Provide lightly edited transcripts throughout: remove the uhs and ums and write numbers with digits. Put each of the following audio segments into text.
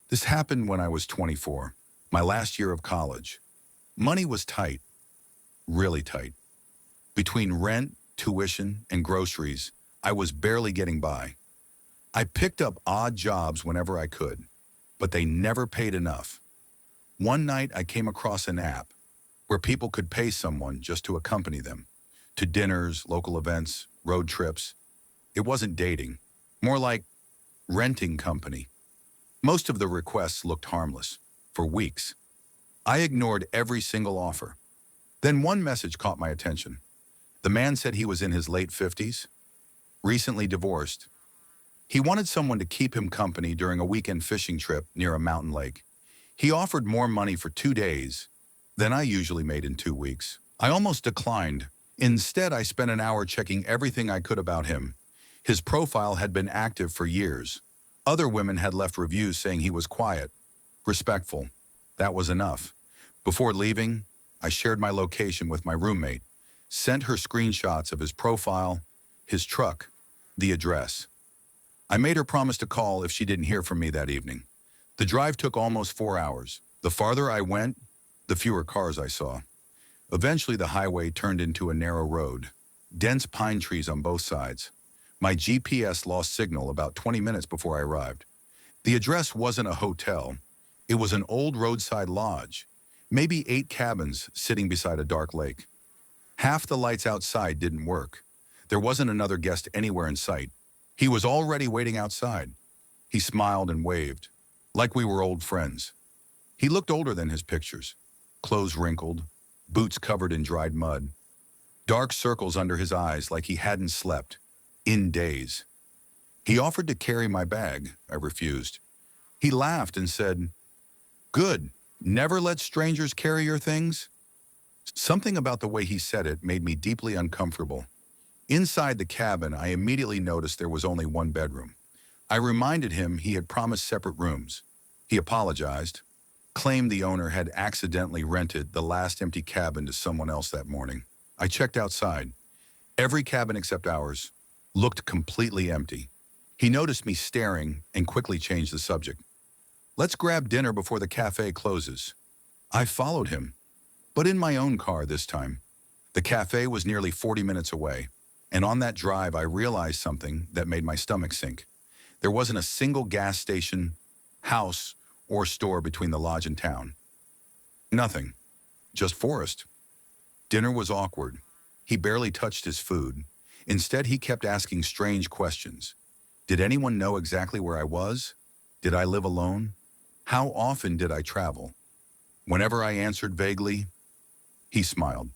This happened when I was 24, my last year of college. Money was tight, really tight. Between rent, tuition, and groceries, I was barely getting by. I picked up odd jobs whenever I could, but they never paid enough. One night I came across an app where people could pay someone just to accompany them to dinners, local events, road trips. It wasn't dating, more like renting company. Most of the requests looked harmless. For weeks, I ignored every single offer. Then one message caught my attention. The man said he was in his late 50s, recently divorced. He wanted someone to keep him company during a weekend fishing trip near a mountain lake. He offered more money for 2 days than I usually made in 2 weeks. I almost declined. Instead, I spent an hour checking everything I could about him. His profile had been active for years. Other women had left reviews saying he was quiet, respectful. That was enough. Before leaving, I shared my location with my roommate, sent her screenshots of his profile, his truck, the address. I made her promise to call if she didn't hear from me that evening. The drive took almost 4 hours. The farther I went, the fewer cars I saw. Eventually, the highway turned into a narrow road, dense pine trees on both sides. My GPS lost signal about 20 minutes before I arrived. The address wasn't a hotel. It was an old roadside lodge, maybe 8 cabins sitting beside a dark lake. Half the lights outside didn't work. There wasn't another guest anywhere in sight. He was already waiting outside. He smiled and waved, like we were old friends. He looked older than his pictures, clothes wrinkled, boots covered in dried mud, dark circles under his eyes like he hadn't slept in days. He offered to carry my bag. I refused. He laughed and said, "Good, never let strangers carry your things?" Something about the way he said it made me deeply uncomfortable. Inside the cabin, I immediately noticed there was only one bedroom. I reminded him he had promised separate rooms. He apologized, claimed the owner had accidentally rented the last empty cabin to someone else that morning. I checked outside. Every cabin except ours looked completely empty. He noticed me staring and quickly changed the subject. "Let's grab dinner before the cafe closes." I followed him, but in my own car this time. The cafe was nearly 40 minutes away, and on that drive I realized something that made my stomach sink. There wasn't a single gas station, house, or store between the lodge and town. Nothing. Just forest. Dinner was awkward. He barely touched his food. Instead, he kept asking strange questions. Did anyone know exactly where I was? Did I live alone? How often did I travel? Whenever I answered vaguely, he smiled,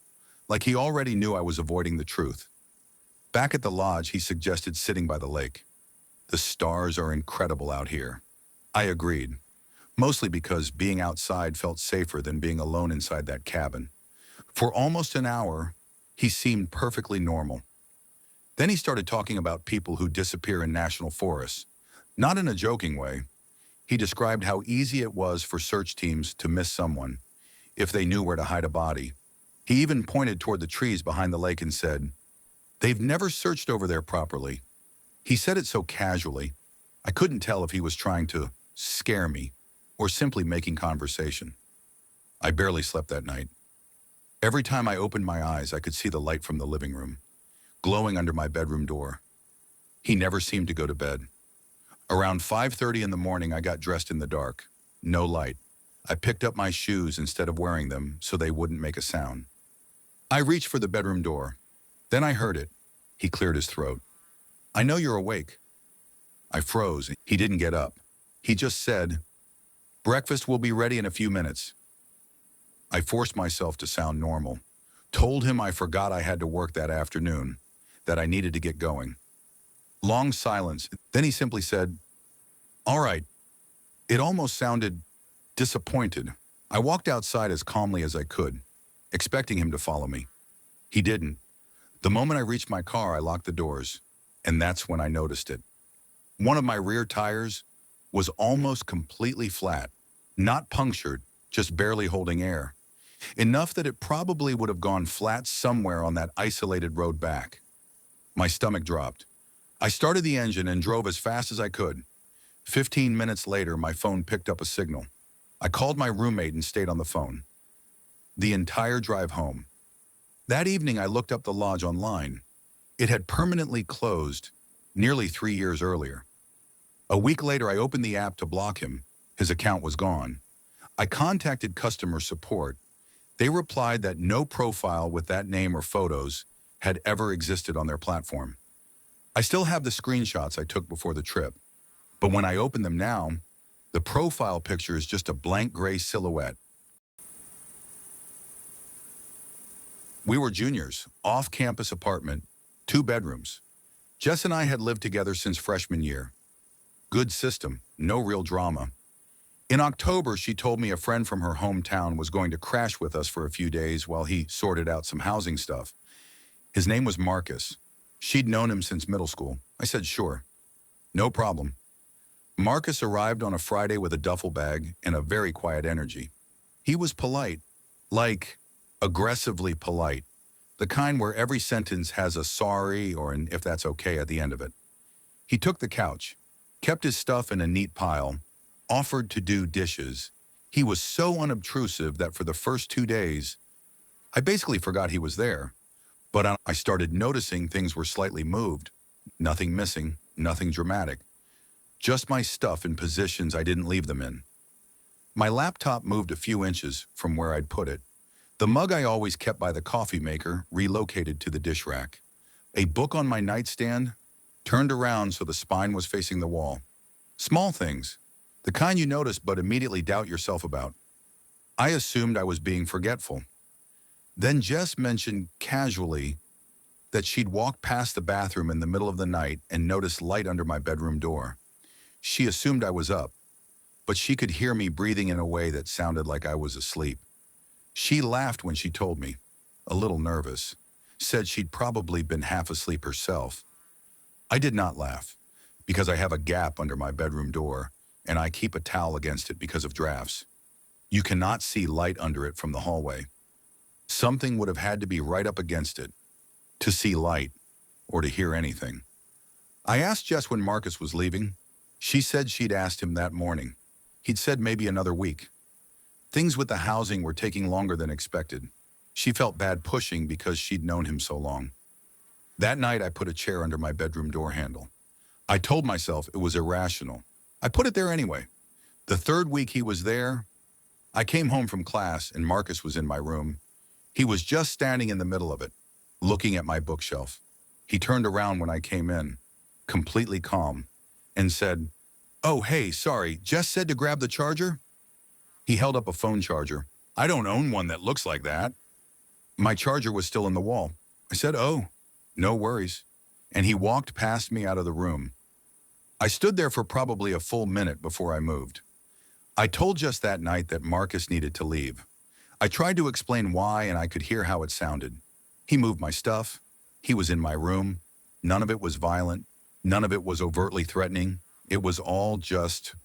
like he already knew I was avoiding the truth. Back at the lodge, he suggested sitting by the lake. "The stars are incredible out here." I agreed, mostly because being outside felt safer than being alone inside that cabin. For almost an hour, he seemed perfectly normal. Then he started talking about people who disappear in national forests, not in a joking way. He described how easy it was for search teams to miss someone if they knew where to hide a body. He even pointed toward the trees behind the lake and said, "They've never searched over there properly." He said it so casually, I couldn't tell if he was trying to scare me or simply making conversation. I barely slept that night. Every time I opened my eyes, I could see the light from the living room, glowing under my bedroom door. He never seemed to go to bed. Around 5:30 in the morning, I got dressed in the dark. No light. I picked up my shoes instead of wearing them so they wouldn't make a sound. I reached for the bedroom door. Then I heard it. He cleared his throat. "I know you're awake." I froze. He didn't get up. He just said, "Breakfast will be ready in a few minutes." I forced myself to sound normal. Told him I forgot I had to work that afternoon, that I needed to get going. Long silence. Then he simply said, "All right." It almost sounded disappointed. I walked outside as calmly as I could, expecting him to follow me. He didn't. The moment I reached my car, I locked the doors, and that's when I noticed it. One of my rear tires was almost completely flat, not punctured, just barely holding air. Enough that it probably would have gone flat somewhere on that isolated road back. My stomach dropped. I started the engine and drove as fast as I could. 15 minutes later, my phone picked up a signal. I called my roommate and stayed on the phone the entire drive home. That evening, I looked up the lodge online. It had permanently closed nearly 3 years earlier. A week later, I opened the app to block him. His account was gone. I contacted customer support. They replied that no profile with that name or photos had ever existed on their platform. I still have the screenshots I took before the trip, but when I open them now, the profile picture is just a blank gray silhouette. We were juniors, off-campus apartment, 2 bedrooms. Jess and I had lived together since freshman year. Good system, no real drama. In October, she told me a friend from her hometown was going to crash with us for a few days while he sorted out some housing stuff. His name was Marcus. She'd known him since middle school. I said, sure. No problem. Marcus arrived on a Friday with a duffel bag and a very quiet energy. He was polite, like aggressively polite, the kind where every sentence has a sorry or an if that's okay at the end of it. He took the couch, kept his stuff in a neat pile, offered to do dishes. He was so unobtrusive that for the first 2 days, I basically forgot he was there. But I started noticing things were slightly moved. Nothing missing, nothing dramatic. Just my stuff in positions I didn't leave them in. My laptop moved a few inches from where I'd put it. The mug I always kept by the coffee maker relocated to the dish rack. A book on my nightstand turned around so the spine was facing the wall. Small things, the kind you notice but immediately doubt yourself about. I assumed I was being forgetful. Then Jess mentioned casually that she'd walked past the bathroom in the middle of the night and noticed light under my bedroom door. She assumed I was up, but she could hear me breathing in a way that sounded like I was asleep. She laughed when she told me, a little nervous, said she'd probably been half asleep herself. I did not laugh, because I have a gap under my bedroom door, and I keep a towel against it because of drafts. You cannot see light under it from the hallway. Something would have had to be right up against it to see light or to hear anything. I asked Jess when Marcus was leaving. She said she'd asked him that morning. He'd said maybe another week. Things with the housing were taking longer than expected. She felt bad pushing because she'd known him so long. That night, I put a chair under my bedroom door handle. I told myself it was irrational. I put it there anyway. The 3rd week he was there, I came home from class and Marcus was in my room. He was just standing in the middle of it, looking at my bookshelf. He turned around when I came in, completely calm, and said, "Oh, hey, sorry, Jess said to grab the charger?" He held up a phone charger. "I don't own one that looks like that." My charger was still in the wall. I said, "Oh, no worries." And he walked past me out of the room. I stood there for probably a full minute before I moved. I told Jess that night that Marcus needed to leave. I tried to explain why, and I could hear how it sounded. He moved my stuff. He was in my room. None of it was violent. None of it was overtly threatening. It was all just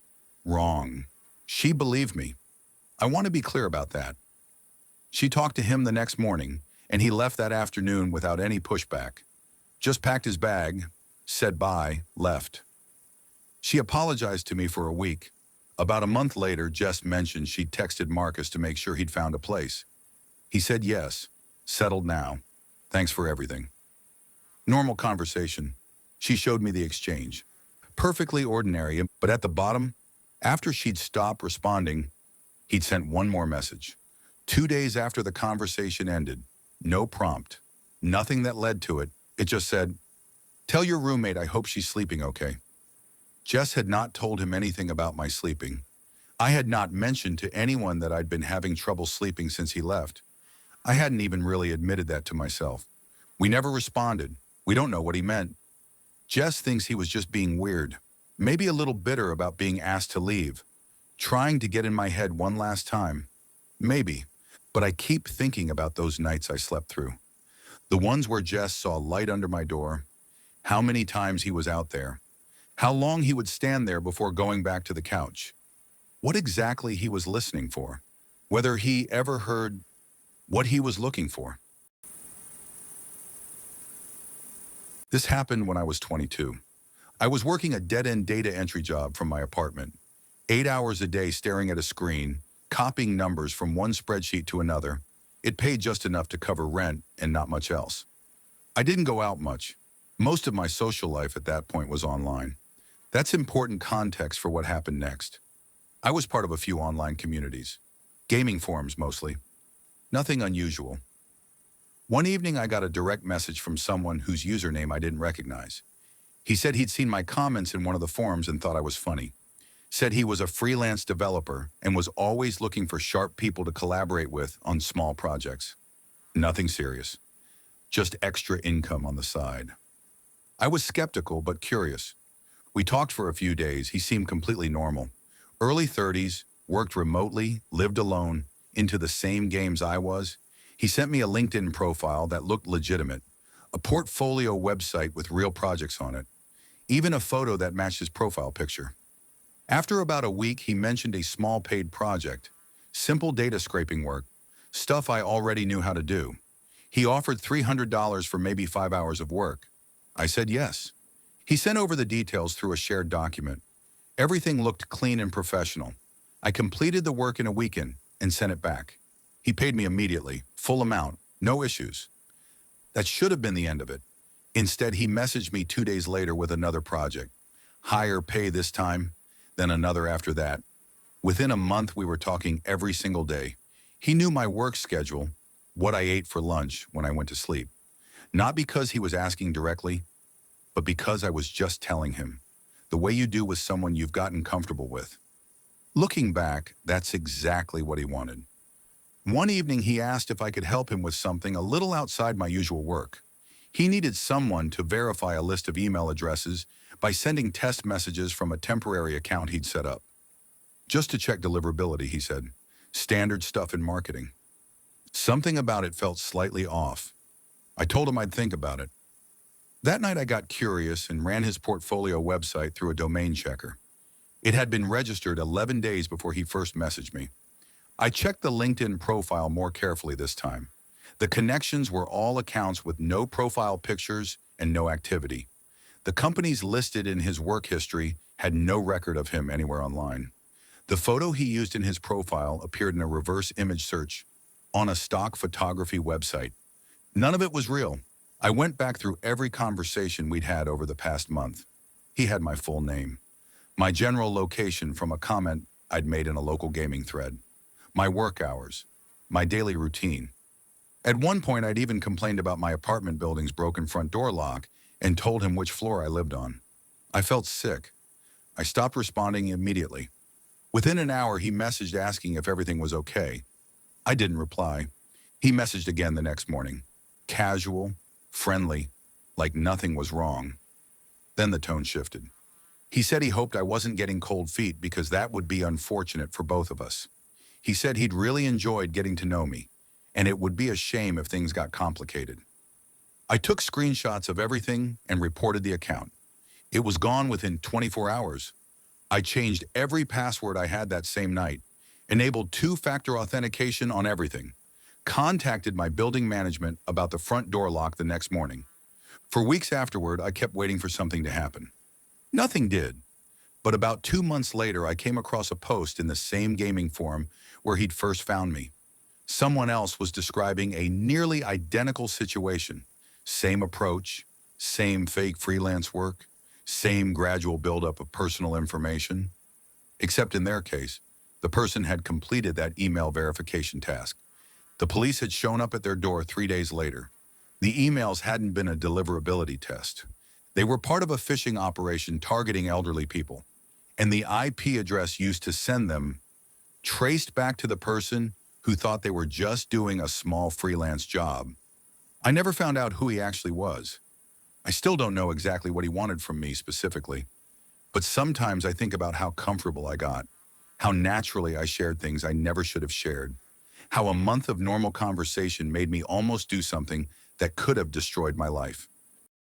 wrong. She believed me. I want to be clear about that. She talked to him the next morning, and he left that afternoon without any pushback. Just packed his bag, said bye, left. She apologized to me for a week. About a month later, Jess mentioned she'd texted Marcus to make sure he'd found a place. He said yes, settled now. Thanks for everything. Normal conversation. She showed me the exchange. Perfectly ordinary, but at the bottom, after she'd stopped responding, he'd sent one more message. 2 days after the conversation ended, no prompt, nothing that led to it. It just said, "Tell your roommate I hope she's sleeping okay." Jess had not told him anything about my sleeping. I had not mentioned to anyone that I'd been having trouble sleeping since he left. I hadn't even really admitted that to myself. We never responded. We don't know what he meant. Jess thinks he was just being weird, maybe a little bitter about being asked to leave, trying to get in my head one last time. Maybe, but I keep thinking about those nights I slept through. The ones where Jess saw light under my door, how many times he was out there, how long he would stand there before going back to the couch, what exactly he was listening for, whether he ever heard what he was looking for. This happened when I was 22. I was working a dead-end data entry job from my apartment, 8 hours a day staring at a screen, copying numbers from one spreadsheet to another. It paid just enough to cover rent and not much else. I didn't go out much. Most of my social life at that point was online. That's important context for what happened next. I was part of a few online communities, gaming forums mostly. Nothing unusual. One evening I got a direct message from someone whose username I didn't recognize. He said he'd seen my comments in one of the forums and thought I was funny. Said he was a freelance developer and was always looking for sharp people to collaborate with on small projects. Nothing serious. Just extra income on the side. I was skeptical but curious. We talked for a few days. He seemed completely normal. Early 30s, worked remotely, lived alone, into the same games I was. He sent me a LinkedIn profile that looked legitimate, a portfolio website with real projects on it, even a photo that matched his profile picture. After about a week, he mentioned a small paid project, simple data scraping work, stuff I already knew how to do. He offered $300 for maybe 5 hours of work. I said yes. He sent over the details through a shared document. Everything looked clean and professional. I completed the work in a weekend and sent it back. He paid me immediately, full amount, no issues. That should have been the end of it. Instead, he messaged me 2 days later with another project. Higher pay this time, then another after that. Within a month, we were talking every single day. He knew my work schedule, what I ate for lunch when I went to sleep. Not because he was asking directly, but because I was just telling him, the way you do with someone you've gotten comfortable with. Looking back, that's exactly what he wanted. One evening, he asked if I could help him with something a little outside my usual work. He needed someone to verify a list of email addresses by sending test messages from a temporary account he'd set up. Just to check deliverability, he said. Standard stuff in marketing. Something about it felt slightly off. I told him I'd think about it. That night I got curious and ran his portfolio website through a domain checker. It had been registered 11 days before he first messaged me. I checked the LinkedIn profile more carefully this time. The connections were all accounts with no profile pictures and no activity. The companies listed in his work history had no record of him anywhere online. The photo he used in his profile appeared in a reverse image search on a stock photography website. None of it was real. I went back through every conversation we'd had over the past month. He had my full name, my general location from a comment I'd made in a local gaming thread, my work hours, my daily routine. At one point, I'd even complained about my apartment building's broken front door lock and told him which floor I lived on. I felt sick. I stopped responding immediately. Within an hour, he messaged asking if everything was okay. I didn't reply. He messaged again the next morning. Casual, friendly, like nothing was wrong. Then the tone shifted. He said he hoped I wasn't getting cold feet because that would be unfortunate for both of us. He said he'd really enjoyed getting to know me, and it would be a shame if things got complicated. I took screenshots of everything and reported the account. It was gone within 24 hours. I changed every password I had that same night, enabled two-factor authentication on everything, contacted my building management about the front door lock the next morning. For weeks afterward, I kept waiting for something to happen. Nothing did. But about 2 months later, I came across a post in the same gaming forum where he'd first found me. Someone else was describing a nearly identical situation. Same approach, same fake freelance work, same gradual buildup of personal information. Except in their case, the person had completed that email verification task. The police had shown up at their door 3 days later. The emails hadn't been a deliverability test. They were part of a phishing operation targeting elderly people, and the IP address used to send them traced back to the person who thought they were just doing a small freelance job. I never found out who he actually was. I still don't know exactly what he wanted from me specifically, but sometimes I think about how comfortable I got, how naturally I shared things I never should have shared, how a month of normal conversation made me almost do something that could have destroyed my life.